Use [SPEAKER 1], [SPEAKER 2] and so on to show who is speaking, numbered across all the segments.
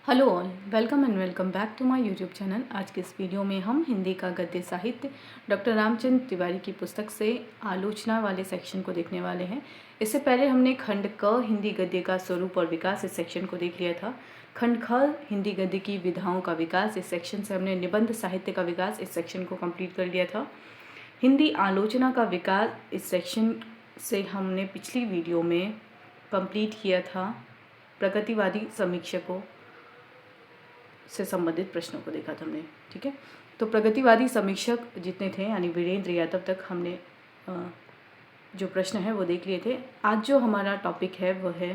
[SPEAKER 1] Hello all, welcome and welcome back to my YouTube channel. आज के इस video में हम हिंदी का गद्य साहित्य डॉक्टर रामचंद्र तिवारी की पुस्तक से आलोचना वाले सेक्शन को देखने वाले हैं। इससे पहले हमने खंड क हिंदी गद्य का स्वरूप और विकास इस सेक्शन को देख लिया था। खंड ख हिंदी गद्य की विधाओं का विकास, इस सेक्शन से हमने निबंध साहित्य का विकास इस सेक्शन को कंप्लीट कर लिया था। हिंदी आलोचना का विकास इस सेक्शन से हमने पिछली वीडियो में कंप्लीट किया था। प्रगतिवादी समीक्षकों से संबंधित प्रश्नों को देखा था हमने, ठीक है। तो प्रगतिवादी समीक्षक जितने थे यानी वीरेंद्र यादव तक हमने जो प्रश्न है वो देख लिए थे। आज जो हमारा टॉपिक है वह है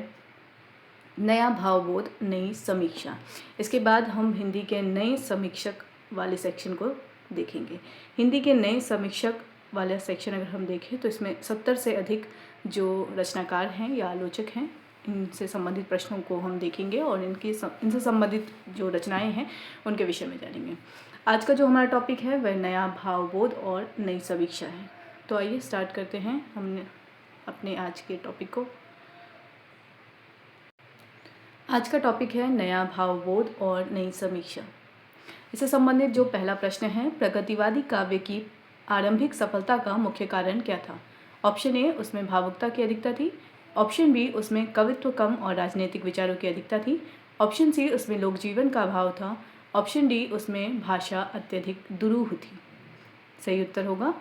[SPEAKER 1] नया भावबोध नई समीक्षा। इसके बाद हम हिंदी के नए समीक्षक वाले सेक्शन को देखेंगे। हिंदी के नए समीक्षक वाला सेक्शन अगर हम देखें तो इसमें 70 से अधिक जो रचनाकार हैं या आलोचक हैं, इनसे संबंधित प्रश्नों को हम देखेंगे और इनसे संबंधित जो रचनाएं हैं उनके विषय में जानेंगे। आज का जो हमारा टॉपिक है वह नया भावबोध और नई समीक्षा है। तो आइए स्टार्ट करते हैं हमने अपने आज के टॉपिक को। आज का टॉपिक है नया भावबोध और नई समीक्षा। इससे संबंधित जो पहला प्रश्न है, प्रगतिवादी काव्य की आरंभिक सफलता का मुख्य कारण क्या था? ऑप्शन ए, उसमें भावुकता की अधिकता थी। ऑप्शन बी, उसमें कवित्व कम और राजनीतिक विचारों की अधिकता थी। ऑप्शन सी, उसमें लोक जीवन का अभाव था। ऑप्शन डी, उसमें भाषा अत्यधिक दुरूह थी। सही उत्तर होगा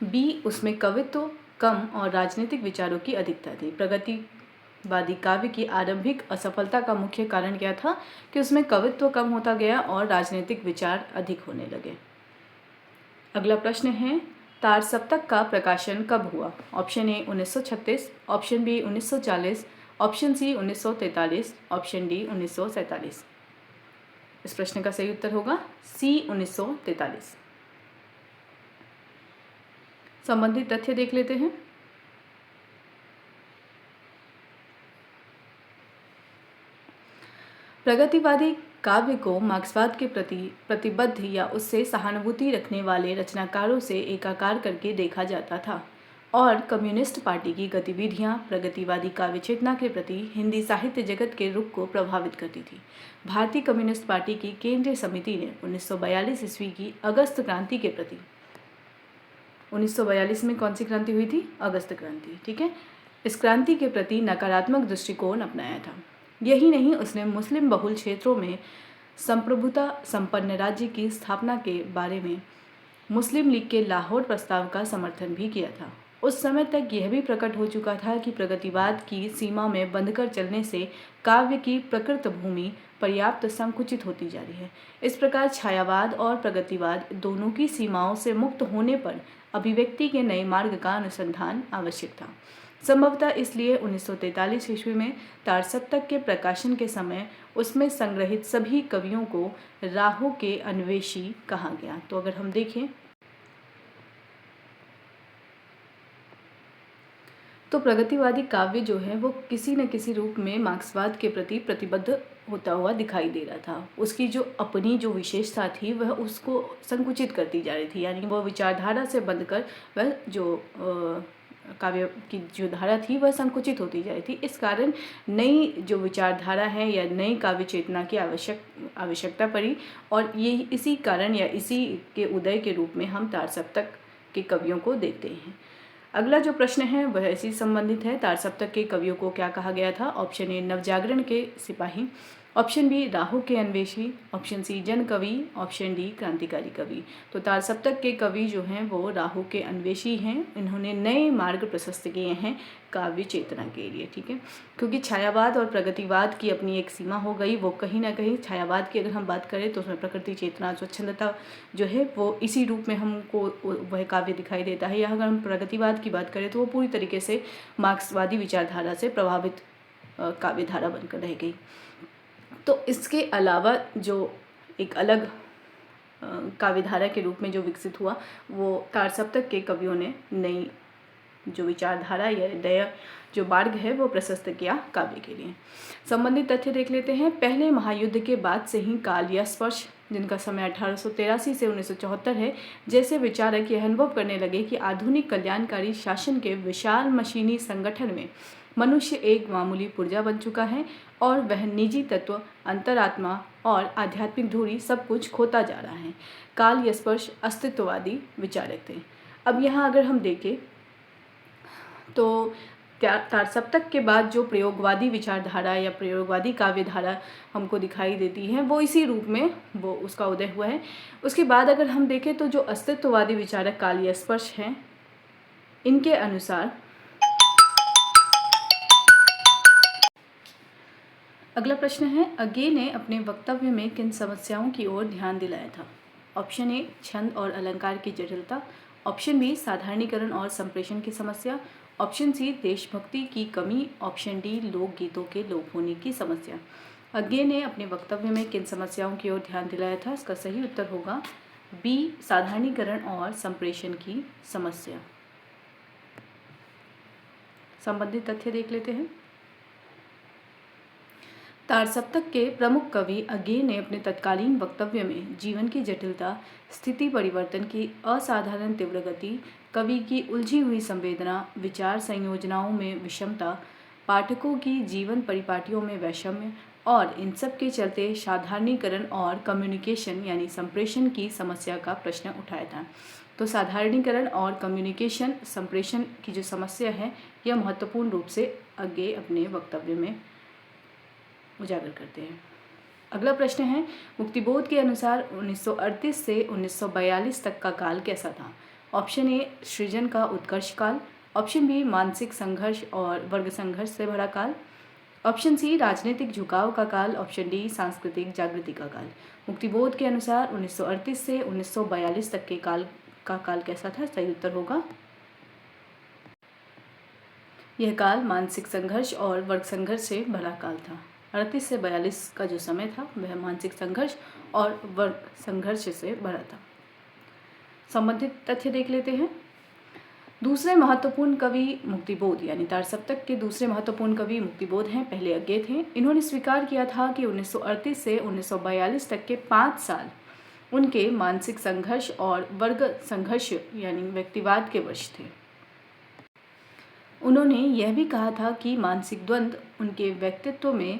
[SPEAKER 1] बी, उसमें कवित्व कम और राजनीतिक विचारों की अधिकता थी। प्रगतिवादी काव्य की आरंभिक असफलता का मुख्य कारण क्या था कि उसमें कवित्व कम होता गया और राजनीतिक विचार अधिक होने लगे। अगला प्रश्न है, तार सप्तक का प्रकाशन कब हुआ? Option A 1936, option B 1940, option C 1943, option D 1947। इस प्रश्न का सही उत्तर होगा सी 1943। संबंधित तथ्य देख लेते हैं। प्रगतिवादी काव्य को मार्क्सवाद के प्रति प्रतिबद्ध या उससे सहानुभूति रखने वाले रचनाकारों से एकाकार करके देखा जाता था और कम्युनिस्ट पार्टी की गतिविधियां प्रगतिवादी काव्य चेतना के प्रति हिंदी साहित्य जगत के रुख को प्रभावित करती थी। भारतीय कम्युनिस्ट पार्टी की केंद्रीय समिति ने 1942 ईस्वी की अगस्त क्रांति के प्रति 1942 में कौन सी क्रांति हुई थी? अगस्त क्रांति, ठीक है। इस क्रांति के प्रति नकारात्मक दृष्टिकोण अपनाया था। यही नहीं, उसने मुस्लिम बहुल क्षेत्रों में संप्रभुता संपन्न राज्य की स्थापना के बारे में मुस्लिम लीग के लाहौर प्रस्ताव का समर्थन भी किया था। उस समय तक यह भी प्रकट हो चुका था कि प्रगतिवाद की सीमा में बंधकर चलने से काव्य की प्रकृत भूमि पर्याप्त संकुचित होती जा रही है। इस प्रकार छायावाद और प्रगतिवाद दोनों की सीमाओं से मुक्त होने पर अभिव्यक्ति के नए मार्ग का अनुसंधान आवश्यक था। संभवतः इसलिए 1943 ईस्वी में तार सप्तक के प्रकाशन के समय उसमें संग्रहित सभी कवियों को राहों के अन्वेषी कहा गया। तो अगर हम देखें तो प्रगतिवादी काव्य जो है वो किसी न किसी रूप में मार्क्सवाद के प्रति प्रतिबद्ध होता हुआ दिखाई दे रहा था। उसकी जो अपनी जो विशेषता थी वह उसको संकुचित करती जा रही थी, यानी वह विचारधारा से बंधकर वह जो काव्य की जो धारा थी वह संकुचित होती जा रही थी। इस कारण नई जो विचारधारा है या नई काव्य चेतना की आवश्यकता पड़ी और ये इसी कारण या इसी के उदय के रूप में हम तार सप्तक के कवियों को देखते हैं। अगला जो प्रश्न है वह इसी संबंधित है। तार सप्तक के कवियों को क्या कहा गया था? ऑप्शन ए नवजागरण के सिपाही, ऑप्शन बी राहों के अन्वेषी, ऑप्शन सी जन कवि, ऑप्शन डी क्रांतिकारी कवि। तो तार सप्तक के कवि जो हैं वो राहों के अन्वेषी हैं। इन्होंने नए मार्ग प्रशस्त किए हैं काव्य चेतना के लिए, ठीक है। क्योंकि छायावाद और प्रगतिवाद की अपनी एक सीमा हो गई, वो कहीं ना कहीं छायावाद की अगर हम बात करें तो उसमें प्रकृति चेतना स्वच्छंदता जो है वो इसी रूप में हमको वह काव्य दिखाई देता है। या अगर हम प्रगतिवाद की बात करें तो वो पूरी तरीके से मार्क्सवादी विचारधारा से प्रभावित काव्य धारा बनकर रह गई। तो इसके अलावा जो एक अलग काव्यधारा के रूप में जो विकसित हुआ वो तार सप्तक के कवियों ने नई जो विचारधारा या नया जो मार्ग है वो प्रशस्त किया काव्य के लिए। संबंधित तथ्य देख लेते हैं। पहले महायुद्ध के बाद से ही काल या स्पर्श जिनका समय 1883 से 1974 है, जैसे विचारक यह अनुभव करने लगे कि आधुनिक कल्याणकारी शासन के विशाल मशीनी संगठन में मनुष्य एक मामूली पुर्जा बन चुका है और वह निजी तत्व, अंतरात्मा और आध्यात्मिक धुरी सब कुछ खोता जा रहा है। काल यस्पर्श अस्तित्ववादी विचारक थे। अब यहाँ अगर हम देखें तो तारसप्तक के बाद जो प्रयोगवादी विचारधारा या प्रयोगवादी काव्यधारा हमको दिखाई देती है वो इसी रूप में वो उसका उदय हुआ है। उसके बाद अगर हम देखें तो जो अस्तित्ववादी विचारक काल यस्पर्श हैं, इनके अनुसार अगला प्रश्न है, अगे ने अपने वक्तव्य में किन समस्याओं की ओर ध्यान दिलाया था? ऑप्शन ए छंद और अलंकार की जटिलता, ऑप्शन बी साधारणीकरण और संप्रेषण की समस्या, ऑप्शन सी देशभक्ति की कमी, ऑप्शन डी लोकगीतों के लोप होने की समस्या। अगे ने अपने वक्तव्य में किन समस्याओं की ओर ध्यान दिलाया था? इसका सही उत्तर होगा बी साधारणीकरण और संप्रेषण की समस्या। संबंधित तथ्य देख लेते हैं। तारसप्तक के प्रमुख कवि अगे ने अपने तत्कालीन वक्तव्य में जीवन की जटिलता, स्थिति परिवर्तन की असाधारण तीव्र गति, कवि की उलझी हुई संवेदना, विचार संयोजनाओं में विषमता, पाठकों की जीवन परिपाटियों में वैषम्य और इन सब के चलते साधारणीकरण और कम्युनिकेशन यानी संप्रेषण की समस्या का प्रश्न उठाया था। तो साधारणीकरण और कम्युनिकेशन संप्रेषण की जो समस्या है यह महत्वपूर्ण रूप से अगे अपने वक्तव्य में उजागर करते हैं। अगला प्रश्न है, मुक्तिबोध के अनुसार 1938 से 1942 तक का काल कैसा था? ऑप्शन ए सृजन का उत्कर्ष काल, ऑप्शन बी मानसिक संघर्ष और वर्ग संघर्ष से भरा काल, ऑप्शन सी राजनीतिक झुकाव का काल, ऑप्शन डी सांस्कृतिक जागृति का काल। मुक्तिबोध के अनुसार 1938 से 1942 तक के काल कैसा था? सही उत्तर होगा यह काल मानसिक संघर्ष और वर्ग संघर्ष से भरा काल था। 38 से 42 का जो समय था वह मानसिक संघर्ष और वर्ग संघर्ष से भरा था। संबंधित तथ्य देख लेते हैं। दूसरे महत्वपूर्ण कवि मुक्तिबोध यानी तारसप्तक के दूसरे महत्वपूर्ण कवि मुक्तिबोध हैं, पहले अज्ञे थे। इन्होंने स्वीकार किया था कि 1938 से 1942 तक के 5 साल उनके मानसिक संघर्ष और वर्ग संघर्ष यानी व्यक्तिवाद के वर्ष थे। उन्होंने यह भी कहा था कि मानसिक द्वंद्व उनके व्यक्तित्व में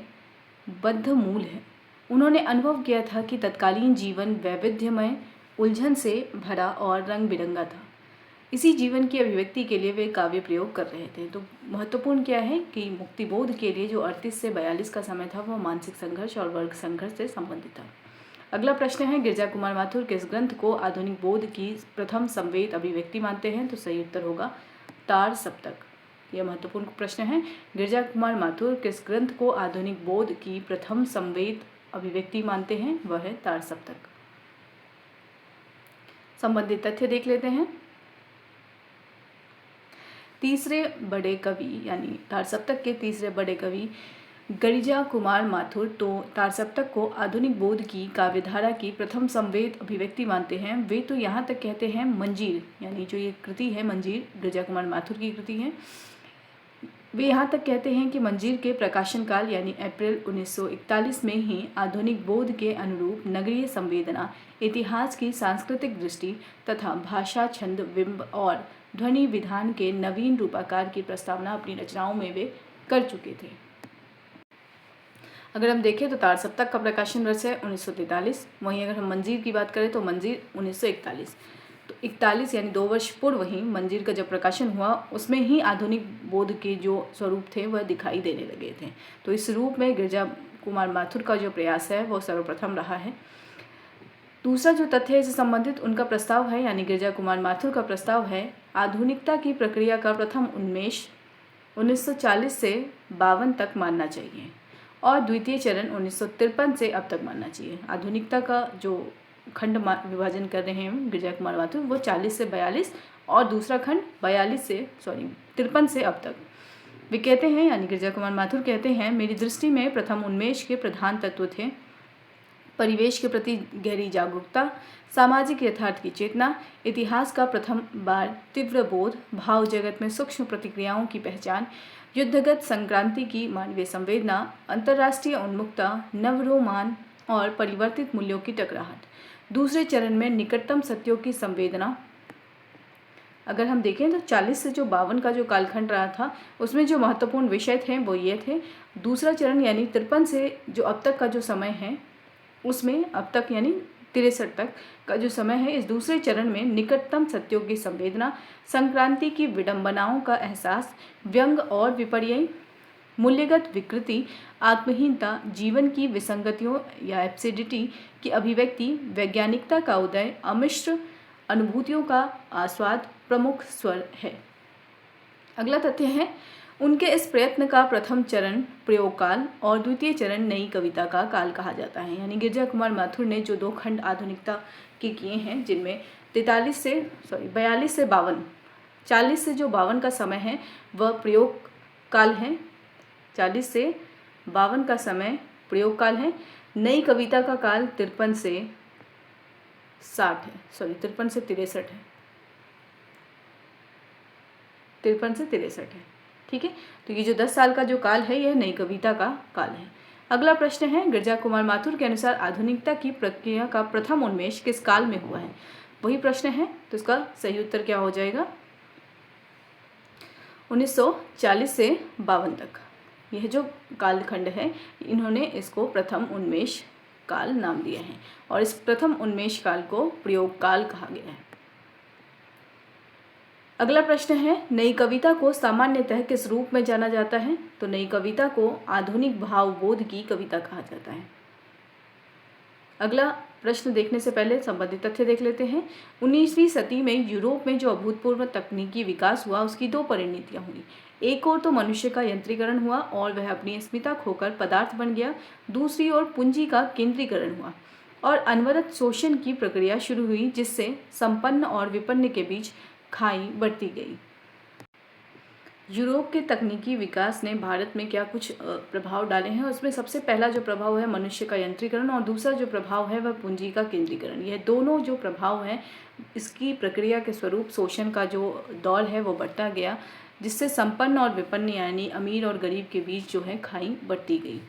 [SPEAKER 1] बद्ध मूल है। उन्होंने अनुभव किया था कि तत्कालीन जीवन वैविध्यमय, उलझन से भरा और रंग बिरंगा था। इसी जीवन की अभिव्यक्ति के लिए वे काव्य प्रयोग कर रहे थे। तो महत्वपूर्ण क्या है कि मुक्तिबोध के लिए जो 38 से 42 का समय था वह मानसिक संघर्ष और वर्ग संघर्ष से संबंधित था। अगला प्रश्न है, गिरजा कुमार माथुर किस ग्रंथ को आधुनिक बोध की प्रथम संवेद अभिव्यक्ति मानते हैं? तो सही उत्तर होगा तारसप्तक। यह महत्वपूर्ण प्रश्न है। गिरजा कुमार माथुर किस ग्रंथ को आधुनिक बोध की प्रथम संवेद अभिव्यक्ति मानते हैं? वह है तारसप्तक। संबंधित तथ्य देख लेते हैं। तीसरे बड़े कवि यानी तारसप्तक के तीसरे बड़े कवि गिरजा कुमार माथुर तो तारसप्तक को आधुनिक बोध की काव्यधारा की प्रथम संवेद अभिव्यक्ति मानते हैं। वे तो यहाँ तक कहते हैं मंजीर यानी जो ये कृति है मंजीर गिरजा कुमार माथुर की कृति है, वे यहाँ तक कहते हैं कि मंजीर के प्रकाशन काल यानी अप्रैल 1941 में ही आधुनिक बोध के अनुरूप नगरीय संवेदना, इतिहास की सांस्कृतिक दृष्टि तथा भाषा, छंद, बिंब और ध्वनि विधान के नवीन रूपाकार की प्रस्तावना अपनी रचनाओं में वे कर चुके थे। अगर हम देखें तो तारसप्तक का प्रकाशन वर्ष है 1943, वहीं अगर हम मंजीर की बात करें तो मंजीर 1941। तो 41 यानी 2 वर्ष पूर्व ही मंजीर का जब प्रकाशन हुआ उसमें ही आधुनिक बोध के जो स्वरूप थे वह दिखाई देने लगे थे। तो इस रूप में गिरजा कुमार माथुर का जो प्रयास है वो सर्वप्रथम रहा है। दूसरा जो तथ्य है इससे संबंधित उनका प्रस्ताव है यानी गिरजा कुमार माथुर का प्रस्ताव है आधुनिकता की प्रक्रिया का प्रथम उन्मेष 1940 से 52 तक मानना चाहिए और द्वितीय चरण 1953 से अब तक मानना चाहिए। आधुनिकता का जो खंड विभाजन कर रहे हैं गिरजा कुमार माथुर वो 40 से 42 और दूसरा खंड 53 से अब तक। वे कहते हैं यानी गिरजा कुमार माथुर कहते हैं, मेरी दृष्टि में प्रथम उन्मेष के प्रधान तत्व थे परिवेश के प्रति गहरी जागरूकता, सामाजिक यथार्थ की चेतना, इतिहास का प्रथम बार तीव्र बोध, भाव जगत में सूक्ष्म प्रतिक्रियाओं की पहचान, युद्धगत संक्रांति की मानवीय संवेदना, अंतर्राष्ट्रीय उन्मुखता, नवरोमान और परिवर्तित मूल्यों की टकराहट। दूसरे चरण में निकटतम सत्यों की संवेदना। अगर हम देखें तो 40 से जो 52 का जो कालखंड रहा था उसमें जो महत्वपूर्ण विषय थे वो ये थे। दूसरा चरण यानी 53 से जो अब तक का जो समय है उसमें अब तक यानी 63 तक का जो समय है, इस दूसरे चरण में निकटतम सत्यों की संवेदना, संक्रांति की विडंबनाओं का एहसास, व्यंग और विपर्यय, मूल्यगत विकृति, आत्महीनता, जीवन की विसंगतियों या एब्सिडिटी की अभिव्यक्ति, वैज्ञानिकता का उदय, अमिश्र अनुभूतियों का आस्वाद प्रमुख स्वर है। अगला तथ्य है उनके इस प्रयत्न का प्रथम चरण प्रयोग काल और द्वितीय चरण नई कविता का काल कहा जाता है। यानी गिरजा कुमार माथुर ने जो 2 खंड आधुनिकता के किए हैं जिनमें 42 से 52, 40 से जो 52 का समय है वह प्रयोग काल है, 40 से 52 का समय प्रयोग काल है। नई कविता का काल 53 से 63 है, 53 से 63 है। ठीक है, तो ये जो 10 साल का जो काल है यह नई कविता का काल है। अगला प्रश्न है गिरजा कुमार माथुर के अनुसार आधुनिकता की प्रक्रिया का प्रथम उन्मेष किस काल में हुआ है? वही प्रश्न है, तो इसका सही उत्तर क्या हो जाएगा? 1940 से 52 तक यह जो कालखंड है इन्होंने इसको प्रथम उन्मेष काल नाम दिया है और इस प्रथम उन्मेष काल को प्रयोग काल कहा गया है। अगला प्रश्न है नई कविता को सामान्यतः किस रूप में जाना जाता है? तो नई कविता को आधुनिक भावबोध की कविता कहा जाता है। अगला प्रश्न देखने से पहले संबंधित तथ्य देख लेते हैं। 19वीं सदी में यूरोप में जो अभूतपूर्व तकनीकी विकास हुआ उसकी 2 परिणतियां हुई। एक ओर तो मनुष्य का यंत्रीकरण हुआ और वह अपनी अस्मिता खोकर पदार्थ बन गया, दूसरी ओर पूंजी का केंद्रीकरण हुआ और अनवरत शोषण की प्रक्रिया शुरू हुई जिससे संपन्न और विपन्न के बीच खाई बढ़ती गई। यूरोप के तकनीकी विकास ने भारत में क्या कुछ प्रभाव डाले हैं? उसमें सबसे पहला जो प्रभाव है मनुष्य का यंत्रीकरण और दूसरा जो प्रभाव है वह पूंजी का केंद्रीकरण। यह दोनों जो प्रभाव हैं इसकी प्रक्रिया के स्वरूप शोषण का जो दौर है वो बढ़ता गया जिससे संपन्न और विपन्न यानी अमीर और गरीब के बीच जो है खाई बढ़ती गई।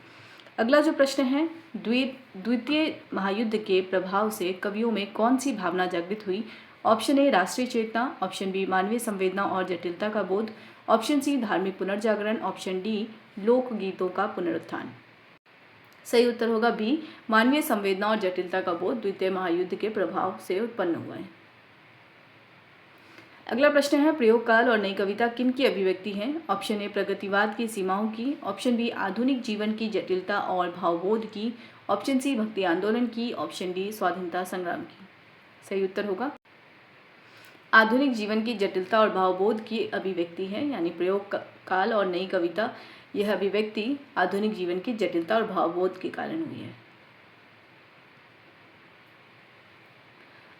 [SPEAKER 1] अगला जो प्रश्न है द्वितीय महायुद्ध के प्रभाव से कवियों में कौन सी भावना जागृत हुई? ऑप्शन ए राष्ट्रीय चेतना, ऑप्शन बी मानवीय संवेदना और जटिलता का बोध, ऑप्शन सी धार्मिक पुनर्जागरण, ऑप्शन डी लोकगीतों का पुनरुत्थान। सही उत्तर होगा बी मानवीय संवेदना और जटिलता का बोध द्वितीय महायुद्ध के प्रभाव से उत्पन्न हुआ है। अगला प्रश्न है प्रयोग काल और नई कविता किन की अभिव्यक्ति है? ऑप्शन ए प्रगतिवाद की सीमाओं की, ऑप्शन बी आधुनिक जीवन की जटिलता और भावबोध की, ऑप्शन सी भक्ति आंदोलन की, ऑप्शन डी स्वाधीनता संग्राम की। सही उत्तर होगा आधुनिक जीवन की जटिलता और भावबोध की अभिव्यक्ति है। यानी प्रयोग काल और नई कविता यह अभिव्यक्ति आधुनिक जीवन की जटिलता और भावबोध के कारण हुई है।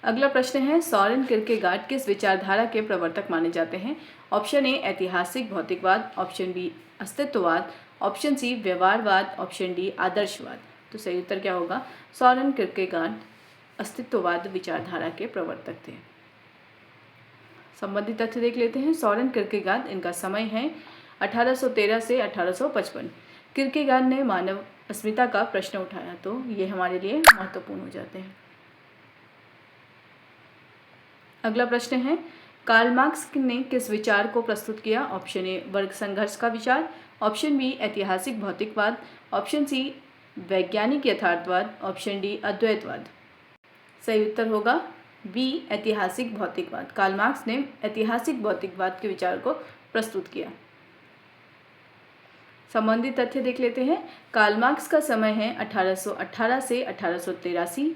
[SPEAKER 1] अगला प्रश्न है सोरेन किरकेगार्ड किस विचारधारा के प्रवर्तक माने जाते हैं? ऑप्शन ए ऐतिहासिक भौतिकवाद, ऑप्शन बी अस्तित्ववाद, ऑप्शन सी व्यवहारवाद, ऑप्शन डी आदर्शवाद। तो सही उत्तर क्या होगा? सोरेन किरकेगार्ड अस्तित्ववाद विचारधारा के प्रवर्तक थे। संबंधित तथ्य देख लेते हैं। सोरेन किरकेगार्ड इनका समय है 1813 से 1855। किरकेगार्ड ने मानव अस्मिता का प्रश्न उठाया, तो ये हमारे लिए महत्वपूर्ण हो जाते हैं। अगला प्रश्न है कार्ल मार्क्स ने किस विचार को प्रस्तुत किया? ऑप्शन ए वर्ग संघर्ष का विचार, ऑप्शन बी ऐतिहासिक भौतिकवाद, ऑप्शन सी वैज्ञानिक यथार्थवाद, ऑप्शन डी अद्वैतवाद। सही उत्तर होगा बी ऐतिहासिक भौतिकवाद। कार्ल मार्क्स ने ऐतिहासिक भौतिकवाद के विचार को प्रस्तुत किया। संबंधित तथ्य देख लेते हैं। कार्ल मार्क्स का समय है 1818 से 1883।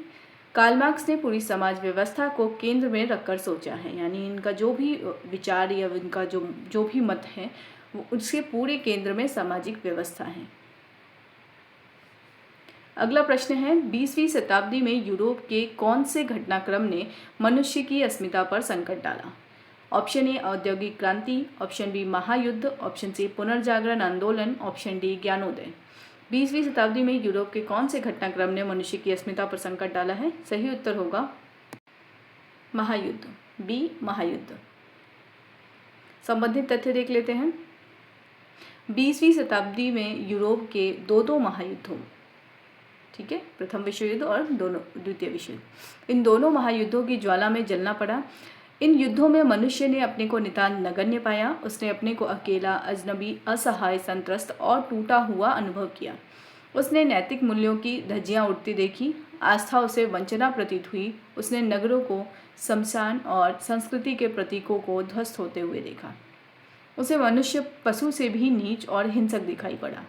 [SPEAKER 1] कार्ल मार्क्स ने पूरी समाज व्यवस्था को केंद्र में रखकर सोचा है, यानी इनका जो भी विचार या इनका जो भी मत है वो उसके पूरे केंद्र में सामाजिक व्यवस्था है। अगला प्रश्न है 20वीं शताब्दी में यूरोप के कौन से घटनाक्रम ने मनुष्य की अस्मिता पर संकट डाला? ऑप्शन ए औद्योगिक क्रांति, ऑप्शन बी महायुद्ध, ऑप्शन सी पुनर्जागरण आंदोलन, ऑप्शन डी ज्ञानोदय। 20वीं शताब्दी में यूरोप के कौन से घटनाक्रम ने मनुष्य की अस्मिता पर संकट डाला है? सही उत्तर होगा महायुद्ध, बी महायुद्ध। संबंधित तथ्य देख लेते हैं। 20वीं शताब्दी में यूरोप के दो महायुद्ध हुए। ठीक है, प्रथम विश्व युद्ध और द्वितीय विश्व युद्ध, इन दोनों महायुद्धों की ज्वाला में जलना पड़ा। इन युद्धों में मनुष्य ने अपने को नितांत नगण्य पाया। उसने अपने को अकेला, अजनबी, असहाय, संत्रस्त और टूटा हुआ अनुभव किया। उसने नैतिक मूल्यों की धज्जियां उड़ती देखी। आस्था उसे वंचना प्रतीत हुई। उसने नगरों को शमशान और संस्कृति के प्रतीकों को ध्वस्त होते हुए देखा। उसे मनुष्य पशु से भी नीच और हिंसक दिखाई पड़ा।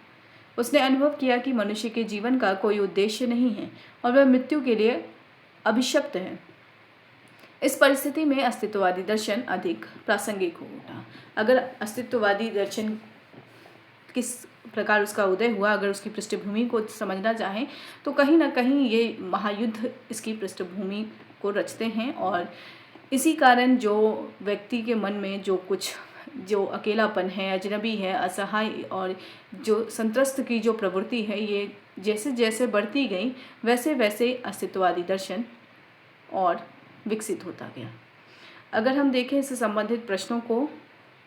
[SPEAKER 1] उसने अनुभव किया कि मनुष्य के जीवन का कोई उद्देश्य नहीं है और वह मृत्यु के लिए अभिशप्त है। इस परिस्थिति में अस्तित्ववादी दर्शन अधिक प्रासंगिक हो उठा। अगर अस्तित्ववादी दर्शन किस प्रकार उसका उदय हुआ, अगर उसकी पृष्ठभूमि को समझना चाहें तो कहीं ना कहीं ये महायुद्ध इसकी पृष्ठभूमि को रचते हैं। और इसी कारण जो व्यक्ति के मन में जो अकेलापन है, अजनबी है, असहाय और जो संत्रस्त की जो प्रवृत्ति है, ये जैसे जैसे बढ़ती गई वैसे वैसे अस्तित्ववादी दर्शन और विकसित होता गया। अगर हम देखें इससे संबंधित प्रश्नों को,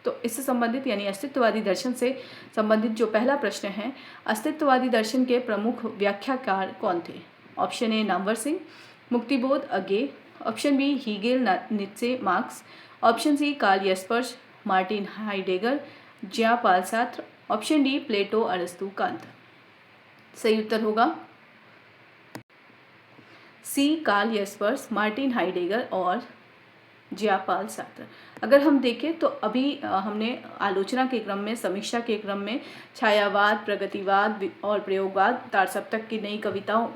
[SPEAKER 1] तो इससे संबंधित यानी अस्तित्ववादी दर्शन से संबंधित जो पहला प्रश्न है, अस्तित्ववादी दर्शन के प्रमुख व्याख्याकार कौन थे? ऑप्शन ए नामवर सिंह, मुक्तिबोध अगे, option B Hegel, Nietzsche, Marx, option C Karl Jaspers, Martin Heidegger, Jean Paul Sartre, option D Plato, अरस्तु, कांत। सही उत्तर होगा C Karl Jaspers, Martin Heidegger और ज्या पाल सार्त्र। अगर हम देखें तो अभी हमने आलोचना के क्रम में, समीक्षा के क्रम में छायावाद, प्रगतिवाद और प्रयोगवाद, तारसप्तक की नई कविताओं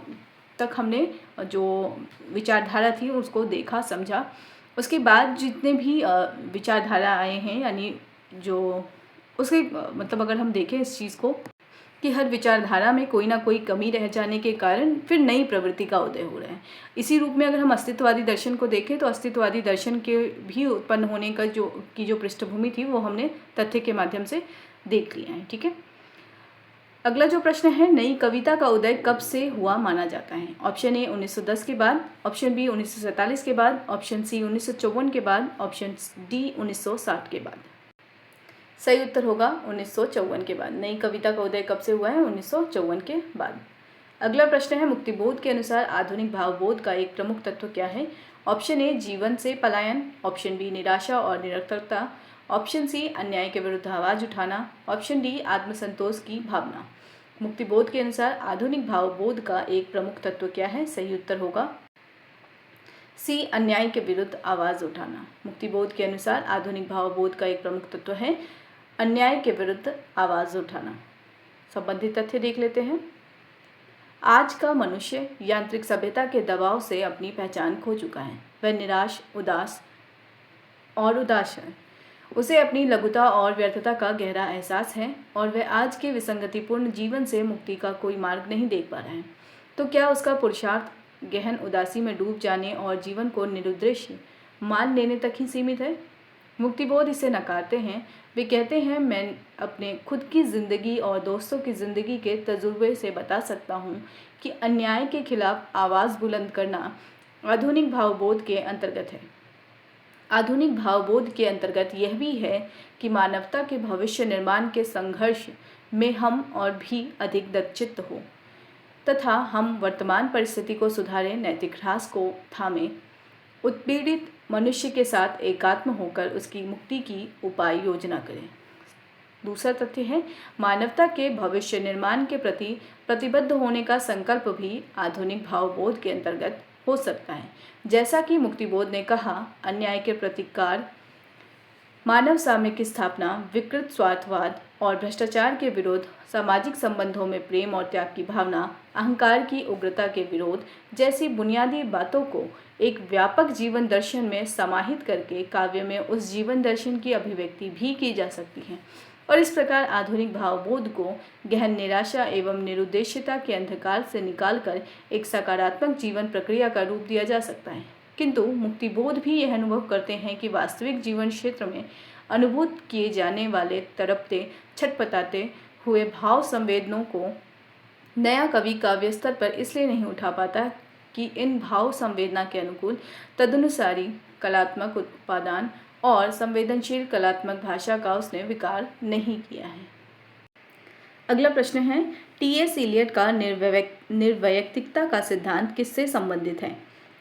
[SPEAKER 1] तक हमने जो विचारधारा थी उसको देखा, समझा। उसके बाद जितने भी विचारधारा आए हैं, यानी जो उसके मतलब अगर हम देखें इस चीज़ को कि हर विचारधारा में कोई ना कोई कमी रह जाने के कारण फिर नई प्रवृत्ति का उदय हो रहा है। इसी रूप में अगर हम अस्तित्ववादी दर्शन को देखें तो अस्तित्ववादी दर्शन के भी उत्पन्न होने का जो पृष्ठभूमि थी वो हमने तथ्य के माध्यम से देख लिया है। ठीक है, अगला जो प्रश्न है, नई कविता का उदय कब से हुआ माना जाता है? ऑप्शन ए 1910 के बाद, ऑप्शन बी 1947 के बाद, ऑप्शन सी 1954 के बाद, ऑप्शन डी 1960 के बाद। सही उत्तर होगा 1954 के बाद। नई कविता का उदय कब से हुआ है? 1954 के बाद। अगला प्रश्न है, मुक्तिबोध के अनुसार आधुनिक भावबोध का एक प्रमुख तत्व क्या है? ऑप्शन ए जीवन से पलायन, ऑप्शन बी निराशा और निरर्थकता, ऑप्शन सी अन्याय के विरुद्ध आवाज उठाना, ऑप्शन डी आत्मसंतोष की भावना। मुक्तिबोध के अनुसार आधुनिक भावबोध का एक प्रमुख तत्व क्या है? सही उत्तर होगा सी अन्याय के विरुद्ध आवाज उठाना। मुक्तिबोध के अनुसार आधुनिक भावबोध का एक प्रमुख तत्व है अन्याय के विरुद्ध आवाज उठाना। संबंधित तथ्य देख लेते हैं। आज का मनुष्य यांत्रिक सभ्यता के दबाव से अपनी पहचान खो चुका है। वह निराश, उदास है। उसे अपनी लघुता और व्यर्थता का गहरा एहसास है और वह आज के विसंगतिपूर्ण जीवन से मुक्ति का कोई मार्ग नहीं देख पा रहा है। तो क्या उसका पुरुषार्थ गहन उदासी में डूब जाने और जीवन को निरुद्देश्य मान लेने तक ही सीमित है? मुक्तिबोध इसे नकारते हैं। वे कहते हैं, मैं अपने खुद की ज़िंदगी और दोस्तों की ज़िंदगी के तजुर्बे से बता सकता हूँ कि अन्याय के खिलाफ आवाज़ बुलंद करना आधुनिक भावबोध के अंतर्गत है। आधुनिक भावबोध के अंतर्गत यह भी है कि मानवता के भविष्य निर्माण के संघर्ष में हम और भी अधिक दक्षित हो तथा हम वर्तमान परिस्थिति को सुधारें, नैतिक ह्रास को थामें, उत्पीड़ित मनुष्य के साथ एकात्म होकर उसकी मुक्ति की उपाय योजना करें। दूसरा तथ्य है, मानवता के भविष्य निर्माण के प्रति प्रतिबद्ध होने का संकल्प भी आधुनिक भावबोध के अंतर्गत हो सकता है। जैसा कि मुक्तिबोध ने कहा, अन्याय के प्रतिकार, मानव साम्य की स्थापना, विकृत स्वार्थवाद और भ्रष्टाचार के विरोध, सामाजिक संबंधों में प्रेम और त्याग की भावना, अहंकार की उग्रता के विरोध जैसी बुनियादी बातों को एक व्यापक जीवन दर्शन में समाहित करके काव्य में उस जीवन दर्शन की अभिव्यक्ति भी की जा सकती है और इस प्रकार आधुनिक भावबोध को गहन निराशा एवं निरुद्देश्यता के अंधकार से निकालकर एक सकारात्मक जीवन प्रक्रिया का रूप दिया जा सकता है। किंतु मुक्तिबोध भी यह अनुभव करते हैं कि वास्तविक जीवन क्षेत्र में अनुभूत किए जाने वाले तड़पते, छटपटाते हुए भाव संवेदनों को नया कवि काव्य स्तर पर इसलिए नहीं उठा पाता कि इन भाव संवेदना के अनुकूल तदनुसारी कलात्मक उत्पादन और संवेदनशील कलात्मक भाषा का उसने विकार नहीं किया है। अगला प्रश्न है, टी.एस. इलियट का निर्वैयक्तिकता का सिद्धांत किससे संबंधित है?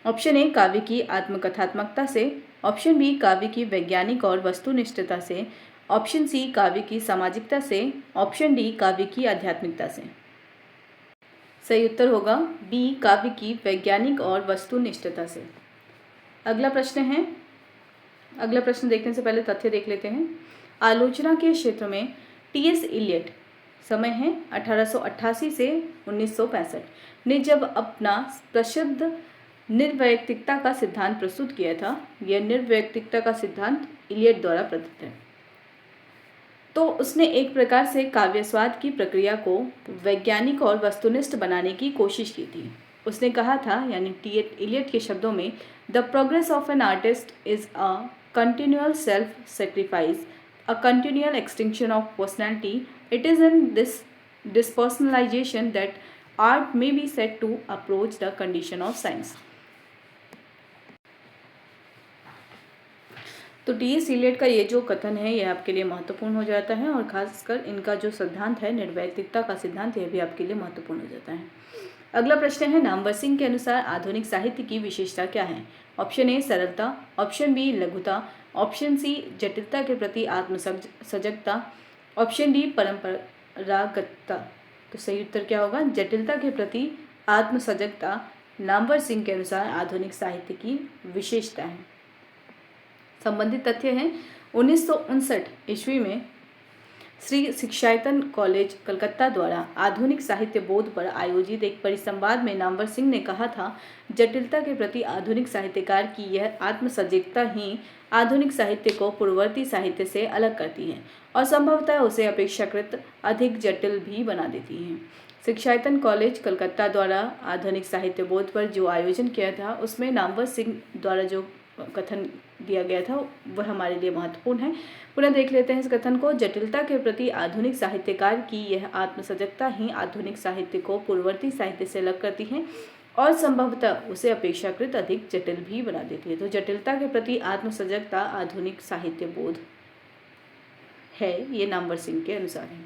[SPEAKER 1] ऑप्शन ए काव्य की आत्मकथात्मकता से, ऑप्शन बी काव्य की वैज्ञानिक और वस्तुनिष्ठता से, ऑप्शन सी काव्य की सामाजिकता से, ऑप्शन डी काव्य की आध्यात्मिकता से। सही उत्तर होगा बी काव्य की वैज्ञानिक और वस्तुनिष्ठता से। अगला प्रश्न देखने से पहले तथ्य देख लेते हैं। आलोचना के क्षेत्र में टी.एस. इलियट, समय है 1888 से 1965, ने जब अपना प्रसिद्ध निर्वैयक्तिकता का सिद्धांत प्रस्तुत किया था। यह निर्वैयक्तिकता का सिद्धांत इलियट द्वारा प्रदत्त है। तो उसने एक प्रकार से काव्यस्वाद की प्रक्रिया को वैज्ञानिक और वस्तुनिष्ठ बनाने की कोशिश की थी। उसने कहा था, यानी टी.एस. इलियट के शब्दों में, the progress of an artist is a continual self sacrifice, a continual extinction of personality. It is in this depersonalization that art may be said to approach the condition of science. तो TS. Eliot का ये जो कथन है, यह आपके लिए महत्वपूर्ण हो जाता है, और खासकर इनका जो सिद्धांत है निर्वैयक्तिकता का सिद्धांत, यह भी आपके लिए महत्वपूर्ण हो जाता है। अगला प्रश्न है, नामवर सिंह के अनुसार आधुनिक साहित्य की विशेषता क्या है? ऑप्शन ए सरलता, ऑप्शन बी लघुता, ऑप्शन सी जटिलता के प्रति आत्मसजगता, ऑप्शन डी परंपरागतता। तो सही उत्तर क्या होगा? जटिलता के प्रति आत्मसजगता नामवर सिंह के अनुसार आधुनिक साहित्य की विशेषता है। संबंधित तथ्य हैं, 1959 ईस्वी में श्री शिक्षायतन कॉलेज कलकत्ता द्वारा आधुनिक साहित्य बोध पर आयोजित एक परिसंवाद में नामवर सिंह ने कहा था, जटिलता के प्रति आधुनिक साहित्यकार की यह आत्मसजगता ही आधुनिक साहित्य को पूर्ववर्ती साहित्य से अलग करती है और संभवतः उसे अपेक्षाकृत अधिक जटिल भी बना देती है। शिक्षायतन कॉलेज कलकत्ता द्वारा आधुनिक साहित्य बोध पर जो आयोजन किया था, उसमें नामवर सिंह द्वारा जो कथन दिया गया था वह हमारे लिए महत्वपूर्ण है। पुनः देख लेते हैं इस कथन को। जटिलता के प्रति आधुनिक साहित्यकार की यह आत्मसजगता ही आधुनिक साहित्य को पूर्ववर्ती साहित्य से अलग करती है और संभवतः उसे अपेक्षाकृत अधिक जटिल भी बना देती है। तो जटिलता के प्रति आत्मसजगता आधुनिक साहित्य बोध है, ये नामवर सिंह के अनुसार है।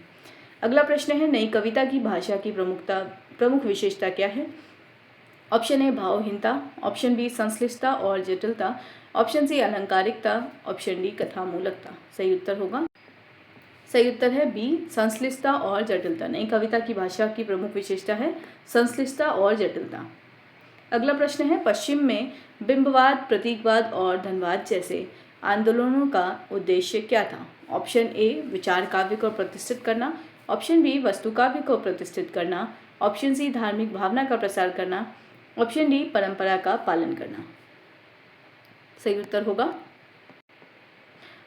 [SPEAKER 1] अगला प्रश्न है, नई कविता की भाषा की प्रमुख विशेषता क्या है? ऑप्शन ए भावहीनता, ऑप्शन बी संश्लिष्टता और जटिलता, ऑप्शन सी अलंकारिकता, ऑप्शन डी कथामूलकता। सही उत्तर होगा, सही उत्तर है बी संश्लिष्टता और जटिलता। नई कविता की भाषा की प्रमुख विशेषता है संश्लिष्टता और जटिलता। अगला प्रश्न है, पश्चिम में बिंबवाद, प्रतीकवाद और धनवाद जैसे आंदोलनों का उद्देश्य क्या था? ऑप्शन ए विचार काव्य को प्रतिष्ठित करना, ऑप्शन बी वस्तु काव्य को प्रतिष्ठित करना, ऑप्शन सी धार्मिक भावना का प्रसार करना, ऑप्शन डी परंपरा का पालन करना। सही उत्तर होगा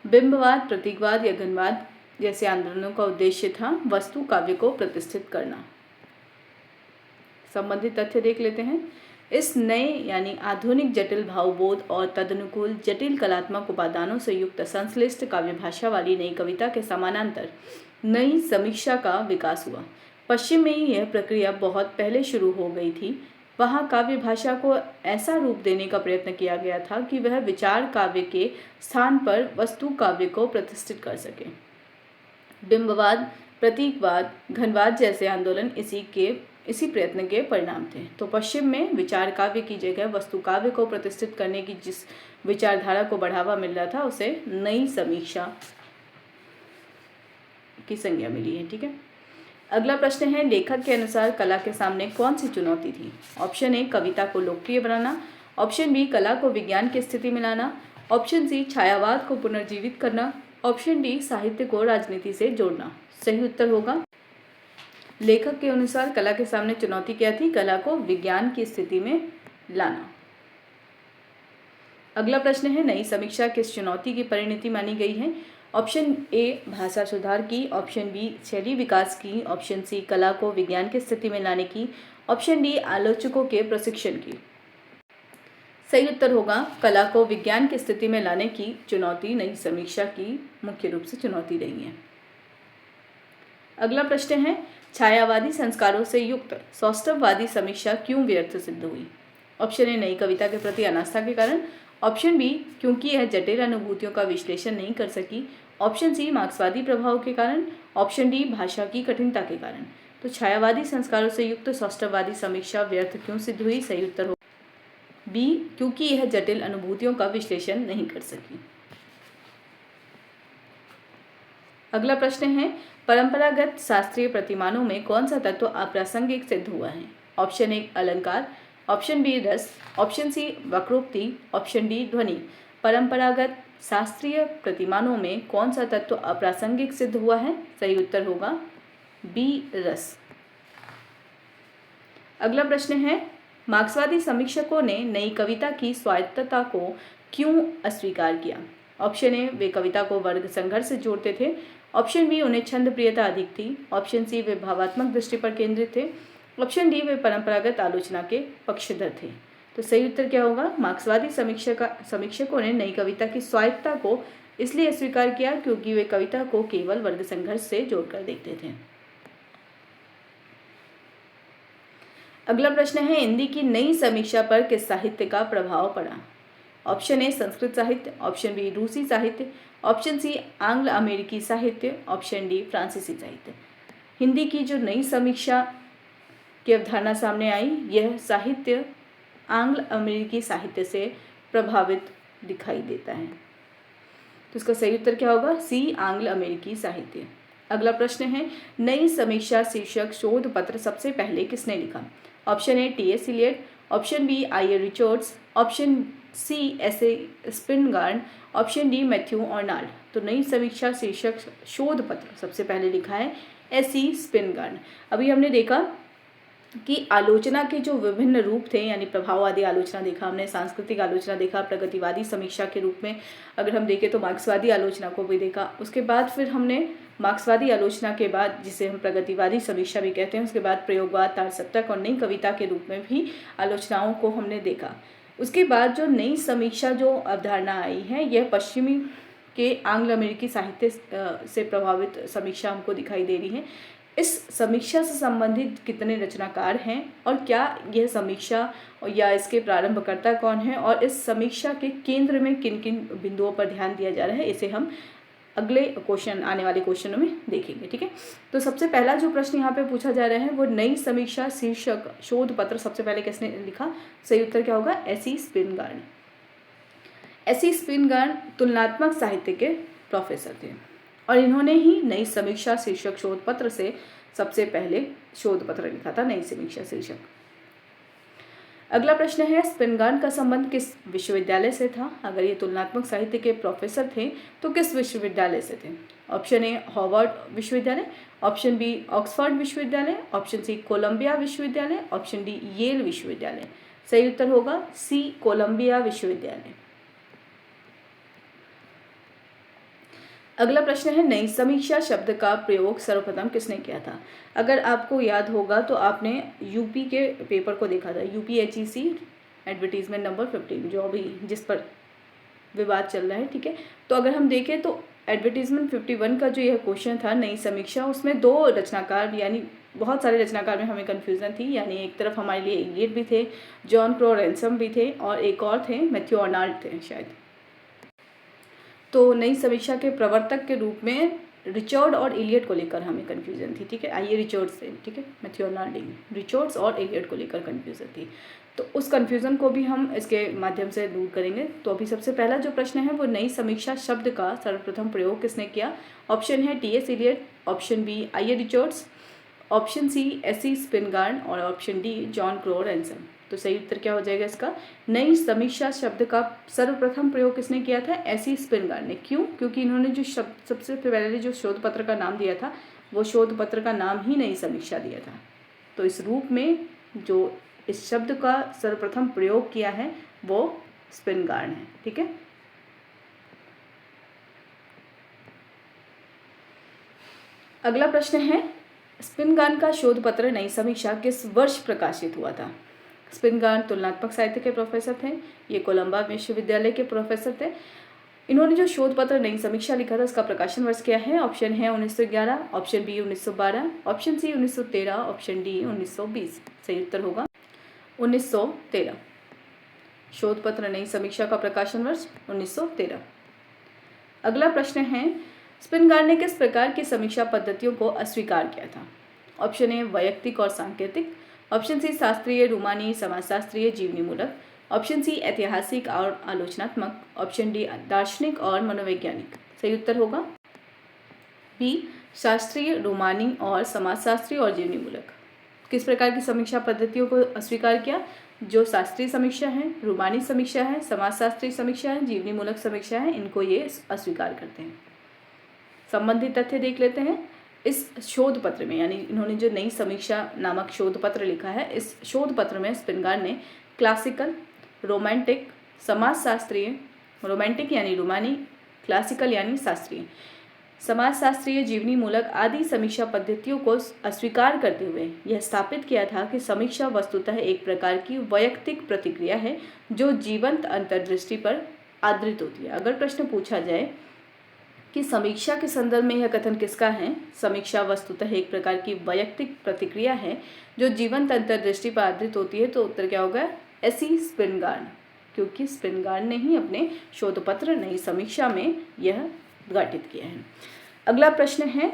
[SPEAKER 1] बिंबवाद, प्रतीकवाद या घनवाद जैसे आंदोलनों का उद्देश्य था वस्तु काव्य को प्रतिष्ठित करना। संबंधित तथ्य देख लेते हैं। इस नए यानी आधुनिक जटिल भावबोध और तदनुकूल जटिल कलात्मक उपादानों से युक्त संश्लिष्ट काव्य भाषा वाली नई कविता के समानांतर नई समीक्षा का विकास हुआ। पश्चिम में यह प्रक्रिया बहुत पहले शुरू हो गई थी। वहाँ काव्य भाषा को ऐसा रूप देने का प्रयत्न किया गया था कि वह विचार काव्य के स्थान पर वस्तु काव्य को प्रतिष्ठित कर सके। बिंबवाद, प्रतीकवाद, घनवाद जैसे आंदोलन इसी प्रयत्न के परिणाम थे। तो पश्चिम में विचार काव्य की जगह वस्तु काव्य को प्रतिष्ठित करने की जिस विचारधारा को बढ़ावा मिल रहा था उसे नई समीक्षा की संज्ञा मिली है। ठीक है, अगला प्रश्न है, लेखक के अनुसार कला के सामने कौन सी चुनौती थी? ऑप्शन ए कविता को लोकप्रिय बनाना, ऑप्शन बी कला को विज्ञान की स्थिति में लाना, ऑप्शन सी छायावाद को पुनर्जीवित करना, ऑप्शन डी साहित्य को राजनीति से जोड़ना। सही उत्तर होगा लेखक के अनुसार कला के सामने चुनौती क्या थी? कला को विज्ञान की स्थिति में लाना। अगला प्रश्न है, नई समीक्षा किस चुनौती की परिणति मानी गई है? ऑप्शन ए भाषा सुधार की, ऑप्शन बी शैली विकास की, ऑप्शन सी कला को विज्ञान की स्थिति में लाने की, ऑप्शन डी आलोचकों के प्रशिक्षण की। सही उत्तर होगा कला को विज्ञान की स्थिति में लाने की चुनौती नई समीक्षा की मुख्य रूप से चुनौती रही है। अगला प्रश्न है, छायावादी संस्कारों से युक्त सौष्ठववादी समीक्षा क्यों व्यर्थ सिद्ध हुई? ऑप्शन ए नई कविता के प्रति अनास्था के कारण, ऑप्शन बी क्योंकि यह जटिल अनुभूतियों का विश्लेषण नहीं कर सकी, ऑप्शन सी मार्क्सवादी प्रभाव के कारण, ऑप्शन डी भाषा की कठिनता के कारण। तो छायावादी संस्कारों से युक्त सौष्ठववादी समीक्षा व्यर्थ क्यों सिद्ध हुई? सही उत्तर हो बी, क्योंकि यह जटिल अनुभूतियों का विश्लेषण नहीं कर सकी। अगला प्रश्न है, परंपरागत शास्त्रीय प्रतिमानों में कौन सा तत्व अप्रासंगिक सिद्ध हुआ है? ऑप्शन ए अलंकार, ऑप्शन बी रस, ऑप्शन सी वक्रोक्ति, ऑप्शन डी ध्वनि। परंपरागत शास्त्रीय प्रतिमानों में कौन सा तत्व अप्रासंगिक सिद्ध हुआ है? सही उत्तर होगा बी रस। अगला प्रश्न है, मार्क्सवादी समीक्षकों ने नई कविता की स्वायत्तता को क्यों अस्वीकार किया? ऑप्शन ए वे कविता को वर्ग संघर्ष से जोड़ते थे, ऑप्शन बी उन्हें छंद प्रियता अधिक थी, ऑप्शन सी वे भावात्मक दृष्टि पर केंद्रित थे, ऑप्शन डी वे परंपरागत आलोचना के पक्षधर थे। तो सही उत्तर क्या होगा? मार्क्सवादी समीक्षकों ने नई कविता की स्वायत्तता को इसलिए अस्वीकार किया क्योंकि वे कविता को केवल वर्ग संघर्ष से जोड़कर देखते थे। अगला प्रश्न है, हिंदी की नई समीक्षा पर किस साहित्य का प्रभाव पड़ा? ऑप्शन ए संस्कृत साहित्य, ऑप्शन बी रूसी साहित्य, ऑप्शन सी आंग्ल अमेरिकी साहित्य, ऑप्शन डी फ्रांसीसी साहित्य। हिंदी की जो नई समीक्षा की अवधारणा सामने आई, यह साहित्य आंग्ल अमेरिकी साहित्य से प्रभावित दिखाई देता है। तो इसका सही उत्तर क्या होगा? सी आंग्ल अमेरिकी साहित्य। अगला प्रश्न है, नई समीक्षा शीर्षक शोध पत्र सबसे पहले किसने लिखा? Option A TS. Eliot, option B IA. Richards, option C SA. Spingarn, option D Matthew Arnold. तो नई समीक्षा शीर्षक शोध पत्र सबसे पहले लिखा है एस.ई. स्पिनगार्न। अभी हमने देखा कि आलोचना के जो विभिन्न रूप थे, यानी प्रभाववादी आलोचना देखा हमने, सांस्कृतिक आलोचना देखा, प्रगतिवादी समीक्षा के रूप में अगर हम देखें तो मार्क्सवादी आलोचना को भी देखा। उसके बाद फिर हमने मार्क्सवादी आलोचना के बाद, जिसे हम प्रगतिवादी समीक्षा भी कहते हैं, उसके बाद प्रयोगवाद, तारसप्तक और नई कविता के रूप में भी आलोचनाओं को हमने देखा। उसके बाद जो नई समीक्षा जो अवधारणा आई है, यह पश्चिमी के आंग्ल अमेरिकी साहित्य से प्रभावित समीक्षा हमको दिखाई दे रही है। इस समीक्षा से संबंधित कितने रचनाकार हैं और क्या यह समीक्षा या इसके प्रारंभकर्ता कौन है और इस समीक्षा के केंद्र में किन किन बिंदुओं पर ध्यान दिया जा रहा है, इसे हम अगले क्वेश्चन, आने वाले क्वेश्चनों में देखेंगे। ठीक है, तो सबसे पहला जो प्रश्न यहाँ पे पूछा जा रहा है वो नई समीक्षा शीर्षक शोध पत्र सबसे पहले किसने लिखा? सही उत्तर क्या होगा? एस.ई. स्पिनगार्न। एस.ई. स्पिनगार्न तुलनात्मक साहित्य के प्रोफेसर थे और इन्होंने ही नई समीक्षा शीर्षक शोध पत्र से सबसे पहले शोध पत्र लिखा था, नई समीक्षा शीर्षक। अगला प्रश्न है, स्पिनगार्न का संबंध किस विश्वविद्यालय से था? अगर ये तुलनात्मक साहित्य के प्रोफेसर थे तो किस विश्वविद्यालय से थे? ऑप्शन ए हार्वर्ड विश्वविद्यालय, ऑप्शन बी ऑक्सफोर्ड विश्वविद्यालय, ऑप्शन सी कोलंबिया विश्वविद्यालय, ऑप्शन डी येल विश्वविद्यालय। सही उत्तर होगा सी कोलंबिया विश्वविद्यालय। अगला प्रश्न है, नई समीक्षा शब्द का प्रयोग सर्वप्रथम किसने किया था? अगर आपको याद होगा तो आपने यूपी के पेपर को देखा था, यूपीएचईसी एडवर्टीजमेंट नंबर 15, जो अभी जिस पर विवाद चल रहा है। ठीक है, तो अगर हम देखें तो एडवर्टीजमेंट 51 का जो यह क्वेश्चन था, नई समीक्षा, उसमें दो रचनाकार, यानी बहुत सारे रचनाकार में हमें कन्फ्यूज़न थी। यानी एक तरफ हमारे लिए इलियट भी थे, जॉन क्रो रैनसम भी थे और एक और थे मैथ्यू आर्नल्ड थे शायद। तो नई समीक्षा के प्रवर्तक के रूप में रिचर्ड और इलियट को लेकर हमें कन्फ्यूजन थी। ठीक है, आइए रिचर्ड से, ठीक है, मैथ्यू आर्नल्ड, रिचर्ड्स और इलियट को लेकर कन्फ्यूजन थी, तो उस कन्फ्यूज़न को भी हम इसके माध्यम से दूर करेंगे। तो अभी सबसे पहला जो प्रश्न है वो नई समीक्षा शब्द का सर्वप्रथम प्रयोग किसने किया? Option A TS. Eliot, option B IA. Richards, option C SE. Spingarn और option D John Crowe Ransom. तो सही उत्तर क्या हो जाएगा इसका? नई समीक्षा शब्द का सर्वप्रथम प्रयोग किसने किया था? एस.ई. स्पिनगार्न ने। क्यों? क्योंकि इन्होंने जो शब्द सबसे पहले जो शोध पत्र का नाम दिया था, वो शोध पत्र का नाम ही नई समीक्षा दिया था। तो इस रूप में जो इस शब्द का सर्वप्रथम प्रयोग किया है वो स्पिनगार्न है। ठीक है, अगला प्रश्न है, स्पिनगार्न का शोध पत्र नई समीक्षा किस वर्ष प्रकाशित हुआ था? स्पिनगार्न तुलनात्मक साहित्य के प्रोफेसर थे, ये कोलंबा विश्वविद्यालय के प्रोफेसर थे। इन्होंने जो शोध पत्र नई समीक्षा लिखा था उसका प्रकाशन वर्ष क्या है? ऑप्शन है 1911, option B 1912, option C 1913, option D 1920। सही उत्तर होगा 1913। शोध पत्र नई समीक्षा का प्रकाशन वर्ष 1913। अगला प्रश्न है, स्पिनगार्ड ने किस प्रकार की समीक्षा पद्धतियों को अस्वीकार किया था? ऑप्शन ए वैयक्तिक और सांकेतिक, ऑप्शन सी शास्त्रीय, रूमानी, समाजशास्त्रीय, जीवनीमूलक, ऑप्शन सी ऐतिहासिक और आलोचनात्मक, ऑप्शन डी दार्शनिक और मनोवैज्ञानिक। सही उत्तर होगा बी, शास्त्रीय, रोमानी और समाजशास्त्री और जीवनीमूलक। किस प्रकार की समीक्षा पद्धतियों को अस्वीकार किया? जो शास्त्रीय समीक्षा है, रोमानी समीक्षा है, समाजशास्त्री समीक्षा है, जीवनीमूलक समीक्षा है, इनको ये अस्वीकार करते हैं। संबंधित तथ्य देख लेते हैं। इस शोध पत्र में, यानी इन्होंने जो नई समीक्षा नामक शोध पत्र लिखा है, इस शोध पत्र में स्पिनगार्ड ने क्लासिकल, रोमांटिक, समाजशास्त्रीय, रोमांटिक यानी रोमानी, क्लासिकल यानी शास्त्रीय, समाजशास्त्रीय, जीवनीमूलक आदि समीक्षा पद्धतियों को अस्वीकार करते हुए यह स्थापित किया था कि समीक्षा वस्तुतः एक प्रकार की वैयक्तिक प्रतिक्रिया है जो जीवंत अंतर्दृष्टि पर आधारित होती है। अगर प्रश्न पूछा जाए कि समीक्षा के संदर्भ में यह कथन किसका है, समीक्षा वस्तुतः एक प्रकार की वैयक्तिक प्रतिक्रिया है जो जीवंत अंतर्दृष्टि पर आधारित होती है, तो उत्तर क्या होगा? एसी स्पिनगार्ड, क्योंकि स्पिनगार्ड ने ही अपने शोध पत्र नई समीक्षा में यह उद्घाटित किया है। अगला प्रश्न है,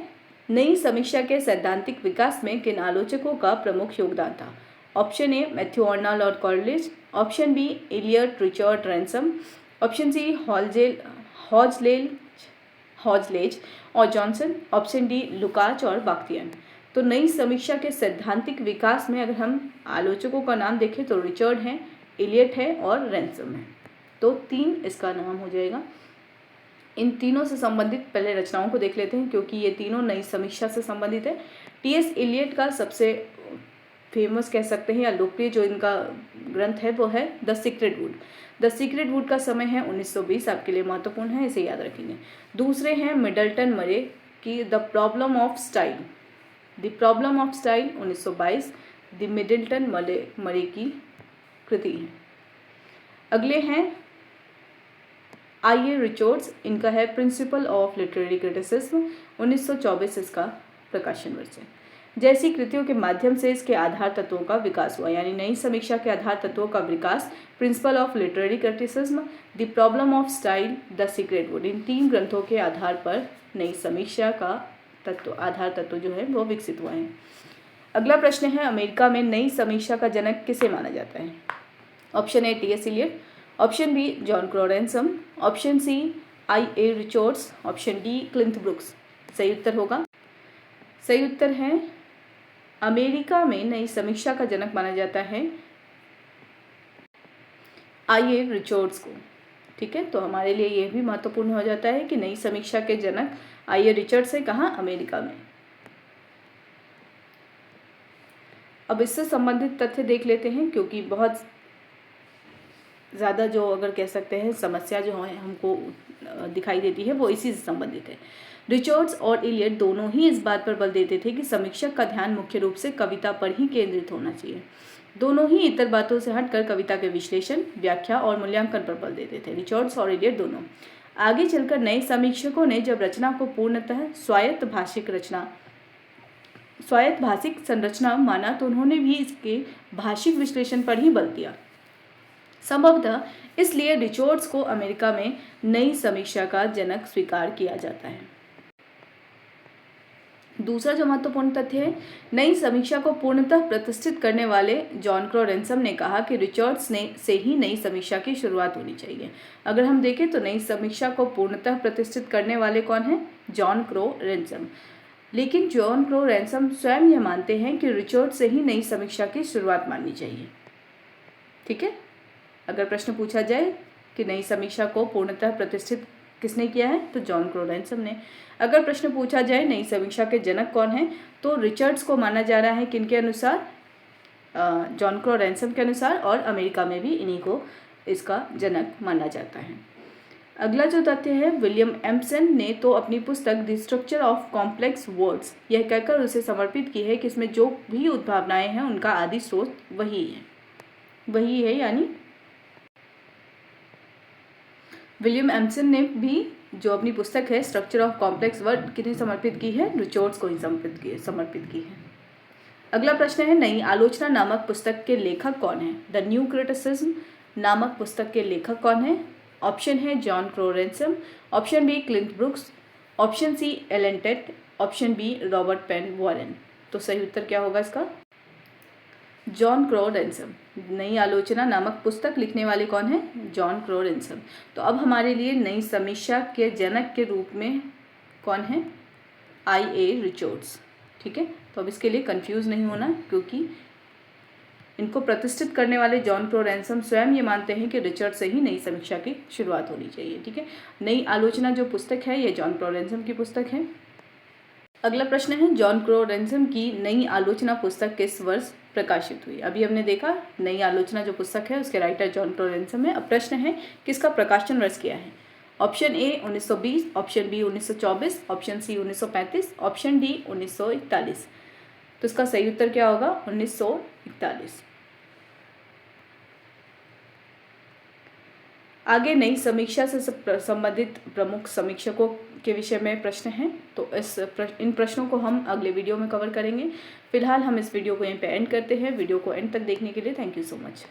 [SPEAKER 1] नई समीक्षा के सैद्धांतिक विकास में किन आलोचकों का प्रमुख योगदान था? ऑप्शन ए मैथ्यू आर्नल्ड और Coleridge, option B Eliot, Richard, Ransom, option C हॉजलेज और जॉनसन, ऑप्शन डी लुकाच और बाख्तियान। तो नई समीक्षा के सैद्धांतिक विकास में अगर हम आलोचकों का नाम देखें तो रिचर्ड है, एलियट है और रैनसम है। तो 3 इसका नाम हो जाएगा। इन तीनों से संबंधित पहले रचनाओं को देख लेते हैं, क्योंकि ये तीनों नई समीक्षा से संबंधित है। टीएस एलियट का सबसे फेमस कह सकते हैं या लोकप्रिय जो इनका ग्रंथ है वो है the secret would. The secret would का समय है 1920, आपके लिए महत्वपूर्ण है, इसे याद रखेंगे। दूसरे हैं मिडल्टन मरे की the problem of style, the problem of style 1922, the Middleton मरे की कृति है। अगले हैं आई.ए. रिचर्ड्स, इनका है प्रिंसिपल ऑफ लिटरेरी क्रिटिसिज्म, 1924 इसका प्रकाशन वर्ष है। जैसी कृतियों के माध्यम से इसके आधार तत्वों का विकास हुआ, यानी नई समीक्षा के आधार तत्वों का विकास, principle of literary criticism, the problem of style, the secret wood, इन 3 ग्रंथों के आधार पर नई समीक्षा का आधार तत्व जो है वो विकसित हुआ है। अगला प्रश्न है, अमेरिका में नई समीक्षा का जनक किसे माना जाता है? Option A TS Eliot, option B John Crowe Ransom, option C IA. Richards, option D Cleanth Brooks. सही उत्तर होगा, सही उत्तर है अमेरिका में नई समीक्षा का जनक माना जाता है आई.ए. रिचर्ड्स को। ठीक है, तो हमारे लिए यह भी महत्वपूर्ण हो जाता है कि नई समीक्षा के जनक आई.ए. रिचर्ड्स है कहाँ? अमेरिका में। अब इससे संबंधित तथ्य देख लेते हैं, क्योंकि बहुत ज़्यादा जो अगर कह सकते हैं समस्या जो है हमको दिखाई देती है वो इसी से संबंधित है। रिचर्ड्स और एलियट दोनों ही इस बात पर बल देते थे कि समीक्षक का ध्यान मुख्य रूप से कविता पर ही केंद्रित होना चाहिए। दोनों ही इतर बातों से हटकर कविता के विश्लेषण, व्याख्या और मूल्यांकन पर बल देते थे, रिचर्ड्स और एलियट दोनों। आगे चलकर नए समीक्षकों ने जब रचना को पूर्णतः स्वायत्त भाषिक संरचना माना तो उन्होंने भी इसके भाषिक विश्लेषण पर ही बल दिया। संभवतः इसलिए रिचर्ड्स को अमेरिका में नई समीक्षा का जनक स्वीकार किया जाता है। दूसरा जो महत्वपूर्ण तथ्य है, नई समीक्षा को पूर्णतः प्रतिष्ठित करने वाले जॉन क्रो रैनसम ने कहा कि रिचर्ड्स से ही नई समीक्षा की शुरुआत होनी चाहिए। अगर हम देखें तो नई समीक्षा को पूर्णतः प्रतिष्ठित करने वाले कौन हैं? John Crowe ransom. लेकिन जॉन क्रो रैनसम स्वयं यह मानते हैं कि रिचर्ड्स से ही नई समीक्षा की शुरुआत माननी चाहिए। ठीक है, अगर प्रश्न पूछा जाए कि नई समीक्षा को पूर्णतः प्रतिष्ठित किसने किया है, तो जॉन क्रो रैनसम ने। अगर प्रश्न पूछा जाए नई समीक्षा के जनक कौन हैं, तो रिचर्ड्स को माना जा रहा है किनके अनुसार? जॉन क्रो रैनसम के अनुसार, और अमेरिका में भी इन्हीं को इसका जनक माना जाता है। अगला जो तथ्य है, विलियम एम्पसन ने तो अपनी पुस्तक the structure of complex words यह कहकर उसे समर्पित की है कि इसमें जो भी उद्भावनाएं हैं उनका आदि स्रोत वही है, यानी विलियम एम्पसन ने भी जो अपनी पुस्तक है स्ट्रक्चर ऑफ कॉम्प्लेक्स वर्ड किन्हें समर्पित की है? रिचर्ड्स को ही समर्पित की है। अगला प्रश्न है, नई आलोचना नामक पुस्तक के लेखक कौन है? द न्यू क्रिटिसिज्म नामक पुस्तक के लेखक कौन है? Option A John Crowe Ransom, option B Cleanth Brooks, option C Allen Tate, option B Robert Penn Warren. तो सही उत्तर क्या होगा इसका? John Crowe Ransom. नई आलोचना नामक पुस्तक लिखने वाले कौन है? John Crowe Ransom. तो अब हमारे लिए नई समीक्षा के जनक के रूप में कौन है? I.A. रिचर्ड्स। ठीक है, तो अब इसके लिए कंफ्यूज नहीं होना, क्योंकि इनको प्रतिष्ठित करने वाले जॉन क्रॉ रैनसम स्वयं ये मानते हैं कि रिचर्ड से ही नई समीक्षा की शुरुआत होनी चाहिए। ठीक है, नई आलोचना जो पुस्तक है ये जॉन क्रॉ रैनसम की पुस्तक है। अगला प्रश्न है, जॉन क्रॉ रैनसम की नई आलोचना पुस्तक किस वर्ष प्रकाशित हुई? अभी हमने देखा नई आलोचना जो पुस्तक है उसके राइटर जॉन क्रॉ रैनसम है। अब प्रश्न है किसका प्रकाशन वर्ष क्या है? Option A 1920, option B 1924, option C 1935, option D 1941। तो इसका सही उत्तर क्या होगा? 1941। आगे नई समीक्षा से संबंधित प्रमुख समीक्षकों के विषय में प्रश्न हैं, तो इन प्रश्नों को हम अगले वीडियो में कवर करेंगे। फिलहाल हम इस वीडियो को यहीं पे एंड करते हैं। वीडियो को एंड तक देखने के लिए थैंक यू सो मच।